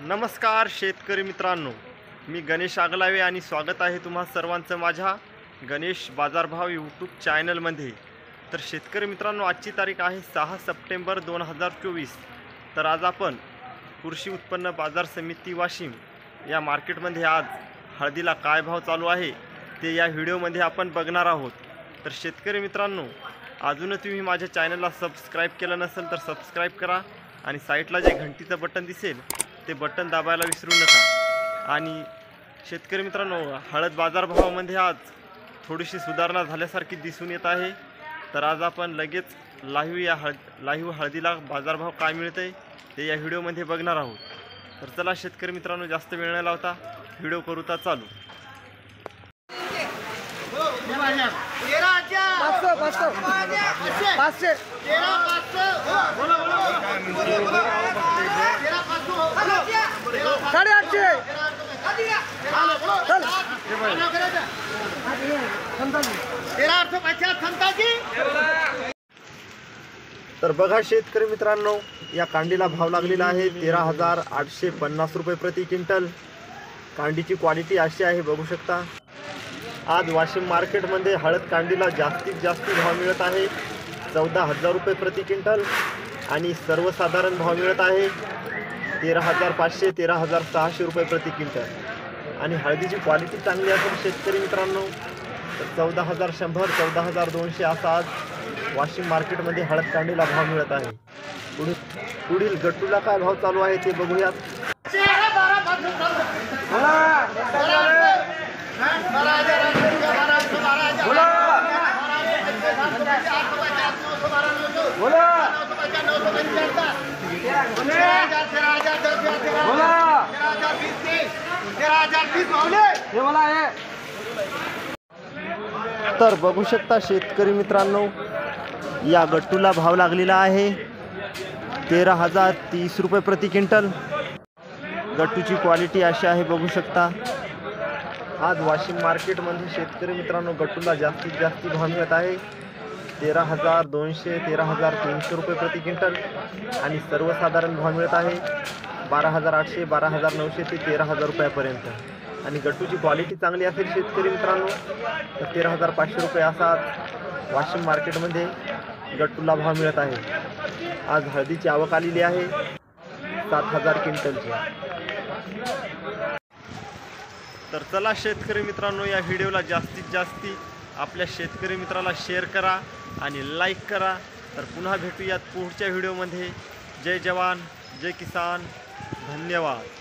नमस्कार शेतकरी मित्रांनो, मी गणेश आगलावे आणि स्वागत आहे तुम्हा सर्वांचं माझ्या गणेश बाजारभाव यूट्यूब चॅनलमध्ये। तर शेतकरी मित्रांनो, आजची तारीख आहे 6 सप्टेंबर 2024। तर आज आपण कृषी उत्पन्न बाजार समिती वाशिम या मार्केटमध्ये आज हळदीला काय भाव चालू आहे ते या व्हिडिओमध्ये आपण बघणार आहोत। तर शेतकरी मित्रांनो, अजून तुम्ही माझ्या चॅनलला सबस्क्राईब केलं नसेल तर सबस्क्राईब करा आणि साईडला जे घंटीचं बटन दिसेल ते बटन दाबायला विसरू नका। आणि शेतकरी मित्रांनो, हळद बाजारभावामध्ये आज थोडीशी सुधारणा झाल्यासारखी दिसून येत आहे। तर आज आपण लगेच लाईव्ह हळदीला बाजारभाव काय मिळते ते या व्हिडिओमध्ये बघणार आहोत। तर चला शेतकरी मित्रांनो, जास्त वेळ न लावता व्हिडिओ करूता चालू। तर बघा शेतकरी मित्रांनो, या कांडीला भाव लागलेला आहे 13,850 रुपये प्रति क्विंटल। कांडीची क्वालिटी अशी आहे, बघू शकता। आज वाशिम मार्केटमध्ये हळद कांडीला जास्तीत जास्त भाव मिळत आहे 14,000 रुपये प्रति क्विंटल आणि सर्वसाधारण भाव मिळत आहे 13,500 13,600 रुपये प्रति क्विंटल। आणि हळदीची क्वालिटी चांगली असेल शेतकरी मित्रांनो तर 14,100 14,200 असा आज वाशिम मार्केटमध्ये हळद कांडीला भाव मिळत आहे। पुढील गट्टूला काय भाव चालू आहे ते बघूयात। तर बघू शकता शेतकरी मित्रांनो, या गट्टूला भाव लागलेला आहे 13,030 रुपये प्रति क्विंटल। गट्टूची क्वालिटी अशी आहे, बघू शकता। आज वाशिम मार्केटमध्ये शेतकरी मित्रांनो गट्टूला जास्तीत जास्त भाव मिळत आहे 13,200 13,300 रुपये प्रति क्विंटल आणि सर्वसाधारण भाव मिळत आहे 12,800 12,900 ते 13,000 रुपयापर्यंत। आणि गट्टूची क्वालिटी चांगली असेल शेतकरी मित्रांनो तर 13,500 रुपये असा वाशिम मार्केटमध्ये गट्टूला भाव मिळत आहे। आज हळदीची आवक आलेली आहे 7,000 क्विंटलची। तर चला शेतकरी मित्रांनो, या व्हिडिओला जास्तीत जास्त आपल्या शेतकरी मित्राला शेअर करा आणि लाईक करा। तर पुन्हा भेटूयात पुढच्या व्हिडिओमध्ये। जय जवान जय किसान, धन्यवाद।